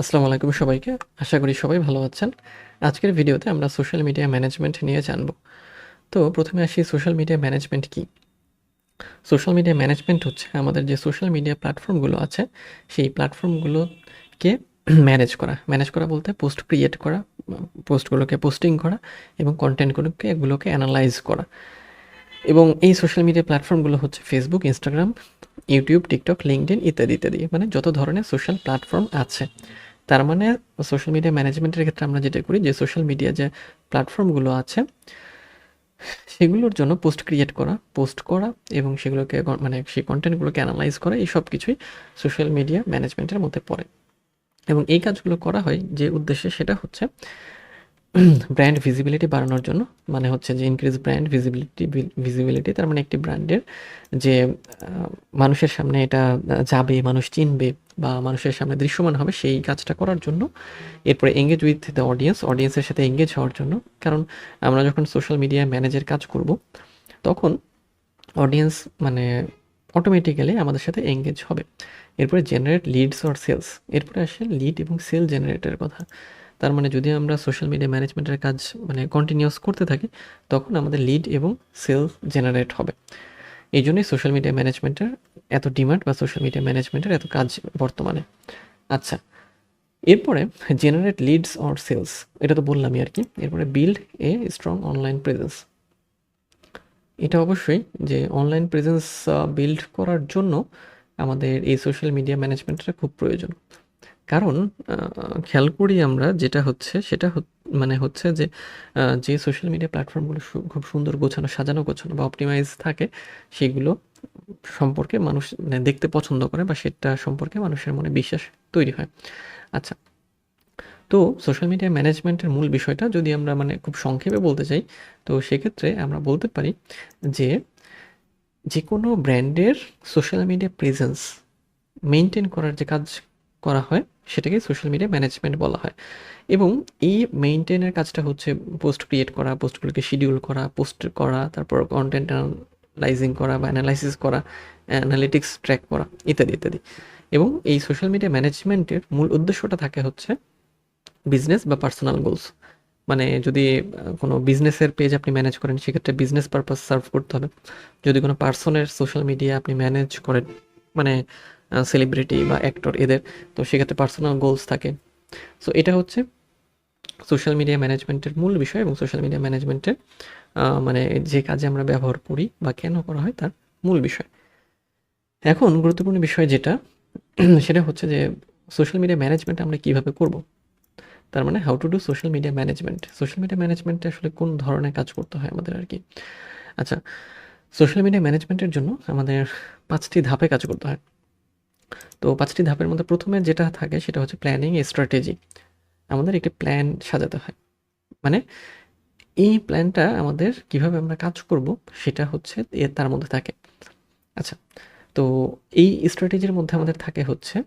আসসালামু আলাইকুম সবাইকে। আশা করি সবাই ভালো আছেন। আজকের ভিডিওতে আমরা সোশ্যাল মিডিয়া ম্যানেজমেন্ট নিয়ে জানব। তো প্রথমে আসি সোশ্যাল মিডিয়া ম্যানেজমেন্ট কী? সোশ্যাল মিডিয়া ম্যানেজমেন্ট হচ্ছে আমাদের যে সোশ্যাল মিডিয়া প্ল্যাটফর্মগুলো আছে, সেই প্ল্যাটফর্মগুলোকে ম্যানেজ করা বলতে পোস্ট ক্রিয়েট করা, পোস্টগুলোকে পোস্টিং করা এবং এগুলোকে অ্যানালাইজ করা। এবং এই সোশ্যাল মিডিয়া প্ল্যাটফর্মগুলো হচ্ছে Facebook, Instagram, YouTube, TikTok, LinkedIn ইত্যাদি ইত্যাদি। মানে যত ধরনের সোশ্যাল প্ল্যাটফর্ম আছে। তার মানে সোশ্যাল মিডিয়া ম্যানেজমেন্টের ক্ষেত্রে আমরা যেটা করি যে সোশ্যাল মিডিয়া যে প্ল্যাটফর্মগুলো আছে সেগুলোর জন্য পোস্ট করা এবং সেগুলোকে মানে সেই কন্টেন্টগুলোকে অ্যানালাইজ করা, এই সব কিছুই সোশ্যাল মিডিয়া ম্যানেজমেন্টের মধ্যে পড়ে। এবং এই কাজগুলো করা হয় যে উদ্দেশ্যে, সেটা হচ্ছে ব্র্যান্ড ভিজিবিলিটি বাড়ানোর জন্য। মানে হচ্ছে যে ইনক্রিজ ব্র্যান্ড ভিজিবিলিটি, তার মানে একটি ব্র্যান্ডের যে মানুষের সামনে এটা যাবে, মানুষ চিনবে বা মানুষের সামনে দৃশ্যমান হবে, সেই কাজটা করার জন্য। এরপরে এঙ্গেজ উইথ দ্য অডিয়েন্সের সাথে এঙ্গেজ হওয়ার জন্য। কারণ আমরা যখন সোশ্যাল মিডিয়া ম্যানেজের কাজ করব, তখন অডিয়েন্স মানে অটোমেটিক্যালি আমাদের সাথে এঙ্গেজ হবে। এরপরে জেনারেট লিডস অর সেলস। এরপরে আসে লিড এবং সেল জেনারেটের কথা। তার মানে যদি আমরা সোশ্যাল মিডিয়া ম্যানেজমেন্টের কাজ মানে কন্টিনিউয়াস করতে থাকি, তখন আমাদের লিড এবং সেল জেনারেট হবে। এই জন্যই সোশ্যাল মিডিয়া ম্যানেজমেন্টের এত ডিমান্ড বা সোশ্যাল মিডিয়া ম্যানেজমেন্টের এত কাজ বর্তমানে। আচ্ছা, এরপরে জেনারেট লিডস অর সেলস, এটা তো বললামই আর কি। এরপরে build a strong online presence. এটা অবশ্যই যে অনলাইন প্রেজেন্স বিল্ড করার জন্য আমাদের এই সোশ্যাল মিডিয়া ম্যানেজমেন্টটা খুব প্রয়োজন। কারণ খেয়াল করি আমরা যেটা হচ্ছে সেটা মানে হচ্ছে যে যে সোশ্যাল মিডিয়া প্ল্যাটফর্মগুলো খুব সুন্দর গোছানো, সাজানো গোছানো বা অপটিমাইজ থাকে, সেগুলো সম্পর্কে মানুষ মানে দেখতে পছন্দ করে বা সেটা সম্পর্কে মানুষের মনে বিশ্বাস তৈরি হয়। আচ্ছা, তো সোশ্যাল মিডিয়া ম্যানেজমেন্টের মূল বিষয়টা যদি আমরা মানে খুব সংক্ষেপে বলতে চাই, তো সেক্ষেত্রে আমরা বলতে পারি যে যে কোনো ব্র্যান্ডের সোশ্যাল মিডিয়া প্রেজেন্স মেইনটেইন করার যে কাজ করা হয়, সেটাকে সোশ্যাল মিডিয়া ম্যানেজমেন্ট বলা হয়। এবং এই মেইনটেইনের কাজটা হচ্ছে পোস্ট ক্রিয়েট করা, পোস্টগুলোকে শিডিউল করা, পোস্ট করা, তারপর কন্টেন্ট অ্যানালাইজিং করা বা অ্যানালাইসিস করা, অ্যানালিটিক্স ট্র্যাক করা ইত্যাদি ইত্যাদি। এবং এই সোশ্যাল মিডিয়া ম্যানেজমেন্টের মূল উদ্দেশ্যটা থাকে হচ্ছে বিজনেস বা পার্সোনাল গোলস। মানে যদি কোনো বিজনেসের পেজ আপনি ম্যানেজ করেন, সেক্ষেত্রে বিজনেস পারপাস সার্ভ করতে হবে। যদি কোনো পার্সনের সোশ্যাল মিডিয়া আপনি ম্যানেজ করেন, মানে সেলিব্রিটি বা অ্যাক্টর এদের, তো সেক্ষেত্রে পার্সোনাল গোলস থাকে। সো এটা হচ্ছে সোশ্যাল মিডিয়া ম্যানেজমেন্টের মূল বিষয় এবং সোশ্যাল মিডিয়া ম্যানেজমেন্টের মানে যে কাজে আমরা ব্যবহার করি বা কেন করা হয় তার মূল বিষয়। এখন গুরুত্বপূর্ণ বিষয় যেটা সেটা হচ্ছে যে সোশ্যাল মিডিয়া ম্যানেজমেন্ট আমরা কীভাবে করব। তার মানে how to do social media management. Social media ম্যানেজমেন্টে আসলে কোন ধরনের কাজ করতে হয় আমাদের আর কি। আচ্ছা, সোশ্যাল মিডিয়া ম্যানেজমেন্টের জন্য আমাদের 5টি ধাপে কাজ করতে হয়। তো 5টি ধাপের মধ্যে প্রথমে যেটা থাকে সেটা হচ্ছে প্ল্যানিং স্ট্র্যাটেজি। আমাদের একটি প্ল্যান সাজাতে হয়। মানে এই প্ল্যানটা আমাদের কিভাবে আমরা কাজ করব সেটা হচ্ছে তার মধ্যে থাকে। আচ্ছা, তো এই স্ট্র্যাটেজির মধ্যে আমাদের থাকে হচ্ছে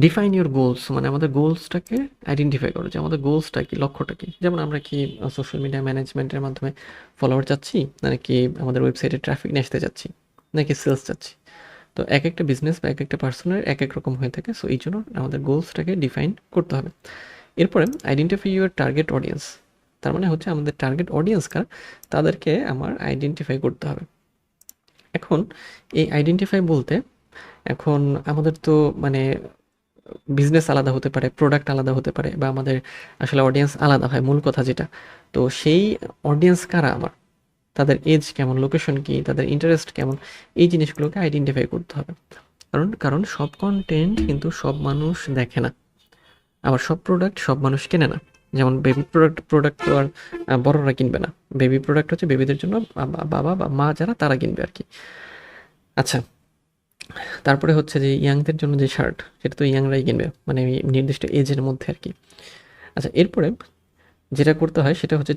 ডিফাইন ইউর গোলস। মানে আমাদের গোলসটাকে আইডেন্টিফাই করো যে আমাদের গোলসটা কি, লক্ষ্যটা কি। যেমন আমরা কি সোশ্যাল মিডিয়া ম্যানেজমেন্টের মাধ্যমে ফলোয়ার চাচ্ছি, নাকি আমাদের ওয়েবসাইটে ট্রাফিক নিয়ে আসতে চাচ্ছি, নাকি সেলস চাচ্ছি। তো এক একটা বিজনেস বা এক একটা পার্সনের এক এক রকম হয়ে থাকে। সো এই জন্য আমাদের গোলসটাকে ডিফাইন করতে হবে। এরপরে আইডেন্টিফাই ইউর টার্গেট অডিয়েন্স। তার মানে হচ্ছে আমাদের টার্গেট অডিয়েন্স কার, তাদেরকে আমার আইডেন্টিফাই করতে হবে। এখন এই আইডেন্টিফাই বলতে, এখন আমাদের তো মানে বিজনেস আলাদা হতে পারে, প্রোডাক্ট আলাদা হতে পারে, বা আমাদের আসলে অডিয়েন্স আলাদা হয়, মূল কথা যেটা। তো সেই অডিয়েন্স কারা আমার, তাদের এজ কেমন, লোকেশন কী, তাদের ইন্টারেস্ট কেমন, এই জিনিসগুলোকে আইডেন্টিফাই করতে হবে। কারণ সব কন্টেন্ট কিন্তু সব মানুষ দেখে না, আবার সব প্রোডাক্ট সব মানুষ কেনে না। যেমন বেবি প্রোডাক্ট তো আর বড়রা কিনবে না। বেবি প্রোডাক্ট হচ্ছে বেবিদের জন্য, বাবা বা মা যারা তারা কিনবে আর কি। আচ্ছা, তারপরে হচ্ছে যে ইয়াংদের জন্য যে শার্ট, সেটা তো ইয়াংরাই কিনবে, মানে নির্দিষ্ট এজের মধ্যে আর কি। আচ্ছা, এরপরে যেটা করতে হয় সেটা হচ্ছে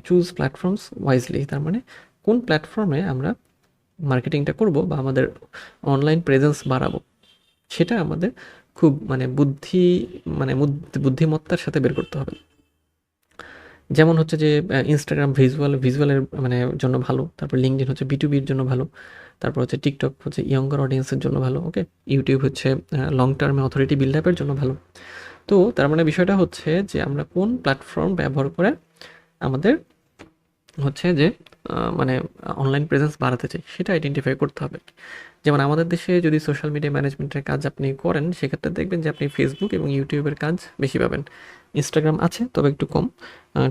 চুজ প্ল্যাটফর্মস ওয়াইজলি। তার মানে কোন প্ল্যাটফর্মে আমরা মার্কেটিংটা করব বা আমাদের অনলাইন প্রেজেন্স বাড়াবো, সেটা আমাদের খুব মানে বুদ্ধিমত্তার সাথে বের করতে হবে। যেমন হচ্ছে যে ইনস্টাগ্রাম ভিজুয়ালের মানে জন্য ভালো, তারপর লিঙ্কডইন হচ্ছে B2Bর জন্য ভালো, তারপর হচ্ছে টিকটক হচ্ছে ইয়ঙ্গার অডিয়েন্সের জন্য ভালো, ওকে। ইউটিউব হচ্ছে লং টার্মে অথরিটি বিল্ড আপের জন্য ভালো। তো তার মানে বিষয়টা হচ্ছে যে আমরা কোন প্ল্যাটফর্ম ব্যবহার করে আমাদের হচ্ছে যে মানে অনলাইন প্রেজেন্স বাড়াতে চাই সেটা আইডেন্টিফাই করতে হবে। যেমন আমাদের দেশে যদি সোশ্যাল মিডিয়া ম্যানেজমেন্টের কাজ আপনি করেন, সেক্ষেত্রে দেখবেন যে আপনি ফেসবুক এবং ইউটিউবের কাজ বেশি পাবেন। ইনস্টাগ্রাম আছে তবে একটু কম,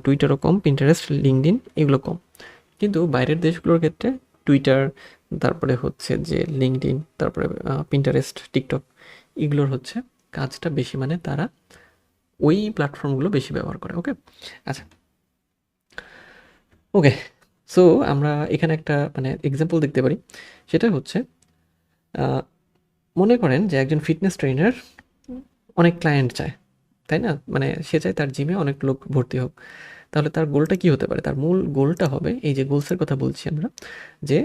টুইটারও কম, পিন্টারেস্ট, লিঙ্কডইন এগুলো কম। কিন্তু বাইরের দেশগুলোর ক্ষেত্রে টুইটার, তারপরে হচ্ছে যে লিঙ্কডইন, তারপরে পিন্টারেস্ট, টিকটক এগুলোর হচ্ছে কাজটা বেশি, মানে তারা ওই প্ল্যাটফর্মগুলো বেশি ব্যবহার করে, ওকে। আচ্ছা, ওকে। সো আমরা এখানে একটা মানে এক্সাম্পল দেখতে পারি। সেটা হচ্ছে মনে করেন যে একজন ফিটনেস ট্রেনার অনেক ক্লায়েন্ট চায়, তাই না? মানে সে চায় তার জিমে অনেক লোক ভর্তি হোক। তাহলে তার গোলটা কী হতে পারে? তার মূল গোলটা হবে, এই যে গোলসের কথা বলছি আমরা, যে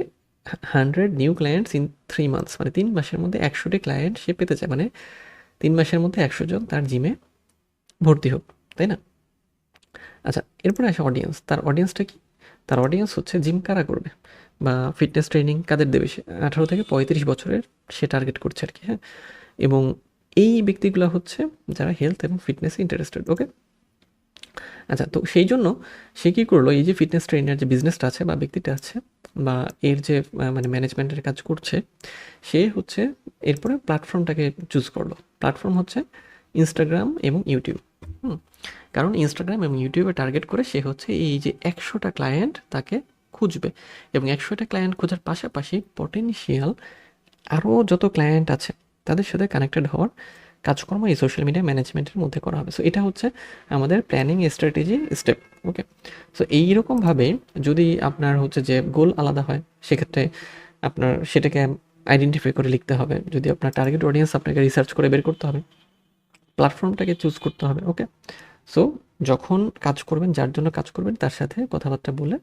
100 নিউ ক্লায়েন্টস ইন 3 মান্থস, মানে 3 মাসের মধ্যে 100টি ক্লায়েন্ট সে পেতে চায়। মানে 3 মাসের মধ্যে 100 জন তার জিমে ভর্তি হোক, তাই না? আচ্ছা, এরপরে আসে অডিয়েন্স। তার অডিয়েন্সটা কি? তার অডিয়েন্স হচ্ছে জিম কারা করবে বা ফিটনেস ট্রেনিং কাদের দেবে? সে 18 থেকে 35 বছরের সে টার্গেট করছে আর কি, হ্যাঁ। এবং এই ব্যক্তিগুলো হচ্ছে যারা হেলথ এবং ফিটনেসে ইন্টারেস্টেড, ওকে। আচ্ছা, তো সেই জন্য সে কী করলো, এই যে ফিটনেস ট্রেনার যে বিজনেসটা আছে বা ব্যক্তিটা আছে বা এর যে মানে ম্যানেজমেন্টের কাজ করছে, সে হচ্ছে এরপরে প্ল্যাটফর্মটাকে চুজ করলো। প্ল্যাটফর্ম হচ্ছে ইনস্টাগ্রাম এবং ইউটিউব। কারণ ইনস্টাগ্রাম এবং ইউটিউবে টার্গেট করে সে হচ্ছে এই যে 100টা ক্লায়েন্ট তাকে খুঁজবে, এবং 100টা ক্লায়েন্ট খোঁজার পাশাপাশি পটেনশিয়াল আরও যত ক্লায়েন্ট আছে তাদের সাথে কানেক্টেড হওয়ার কাজকর্ম এই সোশ্যাল মিডিয়া ম্যানেজমেন্টের মধ্যে করা হবে। সো এটা হচ্ছে আমাদের প্ল্যানিং স্ট্র্যাটেজি স্টেপ, ওকে। সো এইরকমভাবে যদি আপনার হচ্ছে যে গোল আলাদা হয়, সেক্ষেত্রে আপনার সেটাকে আইডেন্টিফাই করে লিখতে হবে। যদি আপনার টার্গেট অডিয়েন্স, আপনাকে রিসার্চ করে বের করতে হবে, প্ল্যাটফর্মটাকে চুজ করতে হবে, ওকে। সো যখন কাজ করবেন, যার জন্য কাজ করবেন তার সাথে কথাবার্তা বলে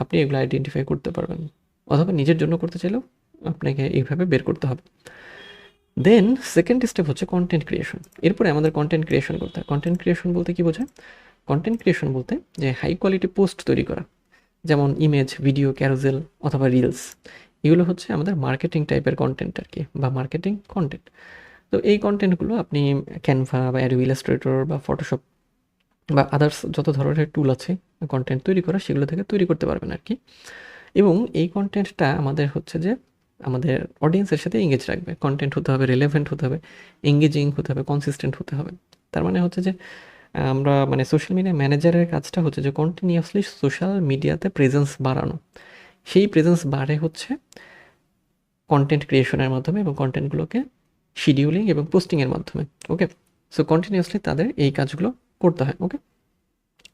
আপনি এগুলো আইডেন্টিফাই করতে পারবেন, অথবা নিজের জন্য করতে চাইলেও আপনাকে এইভাবে বের করতে হবে। দেন সেকেন্ড স্টেপ হচ্ছে কন্টেন্ট ক্রিয়েশন। এরপরে আমাদের কন্টেন্ট ক্রিয়েশন করতে হয়। কন্টেন্ট ক্রিয়েশন বলতে কী বোঝায়? কন্টেন্ট ক্রিয়েশন বলতে যে হাই কোয়ালিটি পোস্ট তৈরি করা, যেমন ইমেজ, ভিডিও, ক্যারোজেল অথবা রিলস। এগুলো হচ্ছে আমাদের মার্কেটিং টাইপের কন্টেন্ট আর কি, বা মার্কেটিং কন্টেন্ট। তো এই কন্টেন্টগুলো আপনি ক্যানভা বা অ্যাডোবি ইলাস্ট্রেটর বা ফটোশপ বা আদার্স যত ধরনের টুল আছে কন্টেন্ট তৈরি করা, সেগুলো থেকে তৈরি করতে পারবেন আর কি। এবং এই কন্টেন্টটা আমাদের হচ্ছে যে আমাদের অডিয়েন্সের সাথে এঙ্গেজ রাখবে। কন্টেন্ট হতে হবে রিলেভেন্ট, হতে হবে এঙ্গেজিং, হতে হবে কনসিস্টেন্ট হতে হবে। তার মানে হচ্ছে যে আমরা মানে সোশ্যাল মিডিয়া ম্যানেজারের কাজটা হচ্ছে যে কন্টিনিউয়াসলি সোশ্যাল মিডিয়াতে প্রেজেন্স বাড়ানো। সেই প্রেজেন্স বাড়ে হচ্ছে কন্টেন্ট ক্রিয়েশনের মাধ্যমে এবং কন্টেন্টগুলোকে শিডিউলিং এবং পোস্টিংয়ের মাধ্যমে, ওকে। সো কন্টিনিউয়াসলি তাদের এই কাজগুলো করতে হয়, ওকে।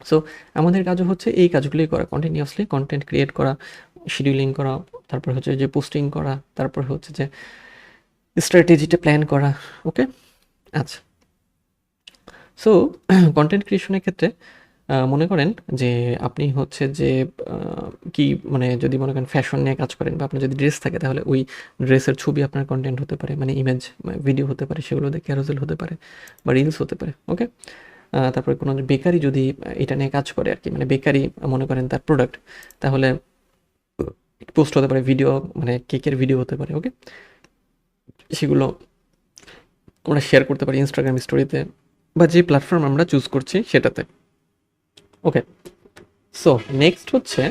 সো আমাদের কাজও হচ্ছে এই কাজগুলোই করা, কন্টিনিউয়াসলি কন্টেন্ট ক্রিয়েট করা, শিডিউলিং করা, তারপর হচ্ছে যে পোস্টিং করা, তারপর হচ্ছে যে স্ট্র্যাটেজিটা প্ল্যান করা, ওকে। আচ্ছা, সো কন্টেন্ট ক্রিয়েশনের ক্ষেত্রে মনে করেন যে আপনি হচ্ছে যে কি মানে যদি মনে করেন ফ্যাশন নিয়ে কাজ করেন বা আপনার যদি ড্রেস থাকে, তাহলে ওই ড্রেসের ছবি আপনার কন্টেন্ট হতে পারে, মানে ইমেজ, ভিডিও হতে পারে, সেগুলো দেখে ক্যারোজেল হতে পারে বা রিলস হতে পারে, ওকে। তারপরে কোনো বেকারি যদি এটা নিয়ে কাজ করে আর কি, মানে বেকারি মনে করেন তার প্রোডাক্ট, তাহলে পোস্ট হতে পারে, ভিডিও মানে কেকের ভিডিও হতে পারে, ওকে। সেগুলো আমরা শেয়ার করতে পারি ইনস্টাগ্রাম স্টোরিতে বা যে প্ল্যাটফর্ম আমরা চুজ করছি সেটাতে, ওকে। সো নেক্সট হচ্ছে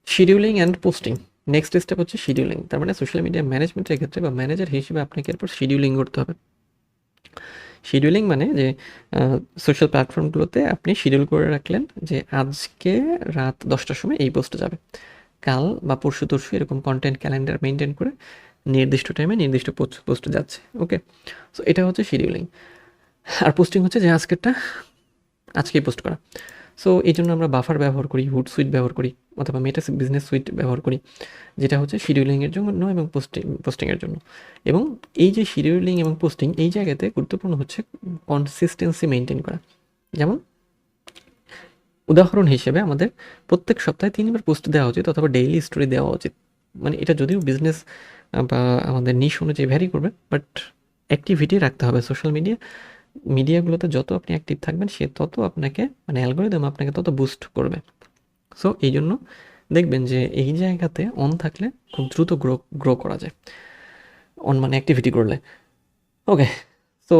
scheduling and posting. Next step হচ্ছে শিডিউলিং। তার মানে সোশ্যাল মিডিয়া ম্যানেজমেন্টের ক্ষেত্রে বা ম্যানেজার হিসেবে আপনাকে এরপর শিডিউলিং করতে হবে। শিডিউলিং মানে যে সোশ্যাল প্ল্যাটফর্মগুলোতে আপনি শিডিউল করে রাখলেন যে আজকে রাত 10টার সময় এই পোস্টে যাবে, কাল বা পরশু তরশু এরকম কন্টেন্ট ক্যালেন্ডার মেনটেন করে নির্দিষ্ট টাইমে নির্দিষ্ট পোস্টে যাচ্ছে, ওকে। সো এটা হচ্ছে শিডিউলিং। আর পোস্টিং হচ্ছে যে আজকেই পোস্ট করা। সো এই জন্য আমরা বাফার ব্যবহার করি, হুড সুইট ব্যবহার করি, অথবা মেটা বিজনেস সুইট ব্যবহার করি, যেটা হচ্ছে শিডিউলিংয়ের জন্য এবং পোস্টিংয়ের জন্য। এবং এই যে শিডিউলিং এবং পোস্টিং, এই জায়গাতে গুরুত্বপূর্ণ হচ্ছে কনসিস্টেন্সি মেনটেন করা। যেমন উদাহরণ হিসেবে আমাদের প্রত্যেক সপ্তাহে 3বার পোস্ট দেওয়া উচিত, অথবা ডেইলি স্টোরি দেওয়া উচিত। মানে এটা যদিও বিজনেস বা আমাদের নিশ অনুযায়ী ভ্যারি করবে, বাট অ্যাক্টিভিটি রাখতে হবে সোশ্যাল মিডিয়া মিডিয়াগুলোতে যত আপনি অ্যাক্টিভ থাকবেন সে তত আপনাকে মানে অ্যালগরিদম আপনাকে তত বুস্ট করবে। সো এই জন্য দেখবেন যে এই জায়গাতে অন থাকলে খুব দ্রুত গ্রো করা যায় অন মানে অ্যাক্টিভিটি করলে। ওকে, সো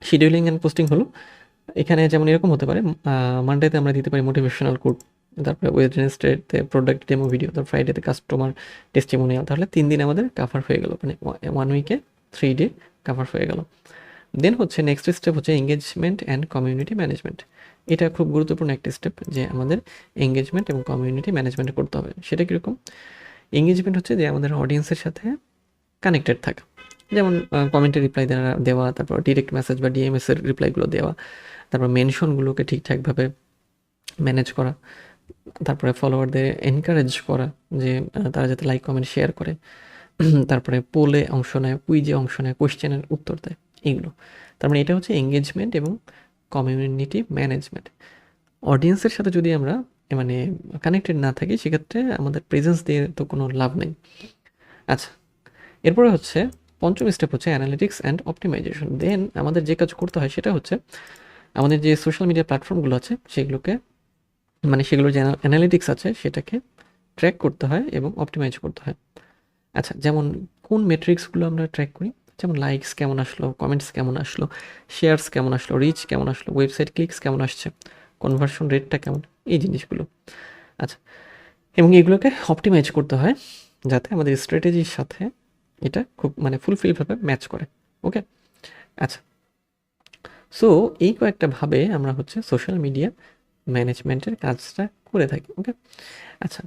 শিডিউলিং অ্যান্ড পোস্টিং হলো এখানে যেমন এরকম হতে পারে মানডেতে আমরা দিতে পারি মোটিভেশনাল কোড, তারপরে ওয়েডনেসডেতে প্রোডাক্ট ডেমো ভিডিও, তারপর ফ্রাইডেতে কাস্টমার টেস্টিমোনিয়াল, তাহলে 3 দিন আমাদের কাভার হয়ে গেল, মানে 1 উইকে 3 ডে কাভার হয়ে গেল। দেন হচ্ছে নেক্সট স্টেপ হচ্ছে এঙ্গেজমেন্ট অ্যান্ড কমিউনিটি ম্যানেজমেন্ট। এটা খুব গুরুত্বপূর্ণ একটা স্টেপ যে আমাদের এঙ্গেজমেন্ট এবং কমিউনিটি ম্যানেজমেন্ট করতে হবে। সেটা কীরকম? এঙ্গেজমেন্ট হচ্ছে যে আমাদের অডিয়েন্সের সাথে কানেক্টেড থাকা, যেমন কমেন্টে রিপ্লাই দেওয়া, তারপর ডিরেক্ট মেসেজ বা ডিএমএসের রিপ্লাইগুলো দেওয়া, তারপর মেনশনগুলোকে ঠিকঠাকভাবে ম্যানেজ করা, তারপরে ফলোয়ারদের এনকারেজ করা যে তারা যাতে লাইক কমেন্ট শেয়ার করে, তারপরে পোলে অংশ নেয়, কুইজে অংশ নেয়, কোয়েশ্চেনের উত্তর দেয়, এইগুলো। তার মানে এটা হচ্ছে এঙ্গেজমেন্ট এবং কমিউনিটি ম্যানেজমেন্ট। অডিয়েন্সের সাথে যদি আমরা মানে কানেক্টেড না থাকি সেক্ষেত্রে আমাদের প্রেজেন্স দিয়ে তো কোনো লাভ নেই। আচ্ছা, এরপরে হচ্ছে পঞ্চম স্টেপ হচ্ছে অ্যানালিটিক্স অ্যান্ড অপটিমাইজেশন। দেন আমাদের যে কাজ করতে হয় সেটা হচ্ছে আমাদের যে সোশ্যাল মিডিয়া প্ল্যাটফর্মগুলো আছে সেগুলোকে মানে সেগুলোর যে অ্যানালিটিক্স আছে সেটাকে ট্র্যাক করতে হয় এবং অপটিমাইজ করতে হয়। আচ্ছা, যেমন কোন মেট্রিক্সগুলো আমরা ট্র্যাক করি, যেমন লাইকস কেমন আসলো, কমেন্টস কেমন আসলো, শেয়ার্স কেমন আসলো, রিচ কেমন আসলো, ওয়েবসাইট ক্লিকস কেমন আসছে, কনভার্সন রেটটা কেমন, এই জিনিসগুলো। আচ্ছা, এবং এগুলোকে অপটিমাইজ করতে হয় যাতে আমাদের স্ট্র্যাটেজির সাথে এটা খুব মানে ফুলফিলভাবে ম্যাচ করে। ওকে, আচ্ছা, সো এই কয়েকটা ভাবে আমরা হচ্ছে সোশ্যাল মিডিয়া ম্যানেজমেন্টের কাজটা করে থাকি। ওকে, আচ্ছা,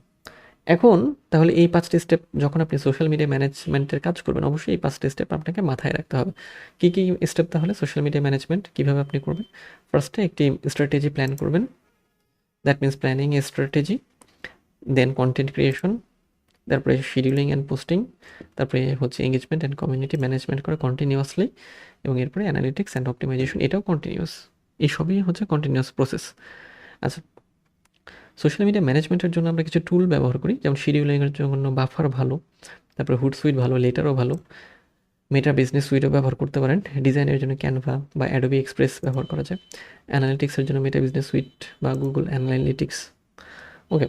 এখন তাহলে এই 5টি স্টেপ যখন আপনি সোশ্যাল মিডিয়া ম্যানেজমেন্টের কাজ করবেন অবশ্যই এই 5টি স্টেপ আপনাকে মাথায় রাখতে হবে। কী কী স্টেপ তাহলে সোশ্যাল মিডিয়া ম্যানেজমেন্ট কীভাবে আপনি করবেন? ফার্স্টে একটি স্ট্র্যাটেজি প্ল্যান করবেন, that means planning a strategy, then content creation, তারপরে শিডিউলিং অ্যান্ড পোস্টিং, তারপরে হচ্ছে এঙ্গেজমেন্ট অ্যান্ড কমিউনিটি ম্যানেজমেন্ট করে কন্টিনিউয়াসলি, এবং এরপরে অ্যানালিটিক্স অ্যান্ড অপটিমাইজেশন, এটাও কন্টিনিউয়াস। এই সবই হচ্ছে কন্টিনিউয়াস প্রসেস। আচ্ছা, সোশ্যাল মিডিয়া ম্যানেজমেন্টের জন্য আমরা কিছু টুল ব্যবহার করি, যেমন শিডিউলিংয়ের জন্য বাফার ভালো, তারপরে হুটসুইট ভালো, লেটারও ভালো, মেটা বিজনেস সুইটও ব্যবহার করতে পারেন, ডিজাইনের জন্য ক্যানভা বা অ্যাডোবি এক্সপ্রেস ব্যবহার করা যায়, অ্যানালিটিক্সের জন্য মেটা বিজনেস সুইট বা গুগল অ্যানালিটিক্স। ওকে,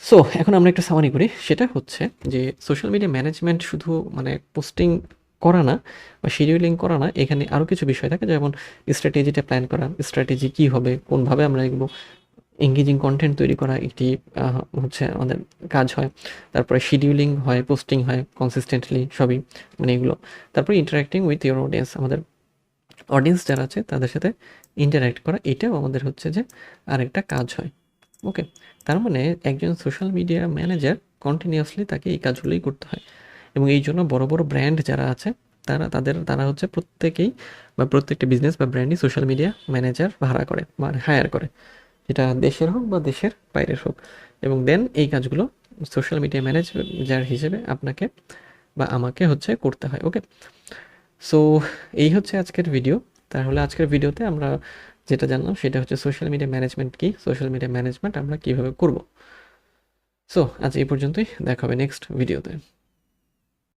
সো এখন আমরা একটা সামারি করি, সেটা হচ্ছে যে সোশ্যাল মিডিয়া ম্যানেজমেন্ট শুধু মানে পোস্টিং করা না বা শিডিউলিং করা না, এখানে আরও কিছু বিষয় থাকে, যেমন স্ট্র্যাটেজিটা প্ল্যান করা, স্ট্র্যাটেজি কী হবে, কোনভাবে আমরা এগুলো এঙ্গেজিং কন্টেন্ট তৈরি করা একটি হচ্ছে আমাদের কাজ হয়, তারপরে শিডিউলিং হয়, পোস্টিং হয় কনসিস্টেন্টলি সবই, মানে এগুলো, তারপরে ইন্টারাক্টিং উইথ ইউর অডিয়েন্স, আমাদের অডিয়েন্স যারা আছে তাদের সাথে ইন্টারাক্ট করা, এটাও আমাদের হচ্ছে যে আরেকটা কাজ হয়। ওকে, তার মানে একজন সোশ্যাল মিডিয়া ম্যানেজার কন্টিনিউয়াসলি তাকে এই কাজগুলোই করতে হয়, এবং এই জন্য বড় বড় ব্র্যান্ড যারা আছে তারা হচ্ছে প্রত্যেকেই বা প্রত্যেকটা বিজনেস বা ব্র্যান্ডই সোশ্যাল মিডিয়া ম্যানেজার ভাড়া করে মানে হায়ার করে, যেটা দেশের হোক বা দেশের বাইরের হোক, এবং দেন এই কাজগুলো সোশ্যাল মিডিয়া ম্যানেজার হিসেবে আপনাকে বা আমাকে হচ্ছে করতে হয়। ওকে, সো এই হচ্ছে আজকের ভিডিও। তাহলে আজকের ভিডিওতে আমরা যেটা জানলাম সেটা হচ্ছে সোশ্যাল মিডিয়া ম্যানেজমেন্ট কি, সোশ্যাল মিডিয়া ম্যানেজমেন্ট আমরা কীভাবে করব। সো আজ এই পর্যন্তই, দেখা হবে নেক্সট ভিডিওতে।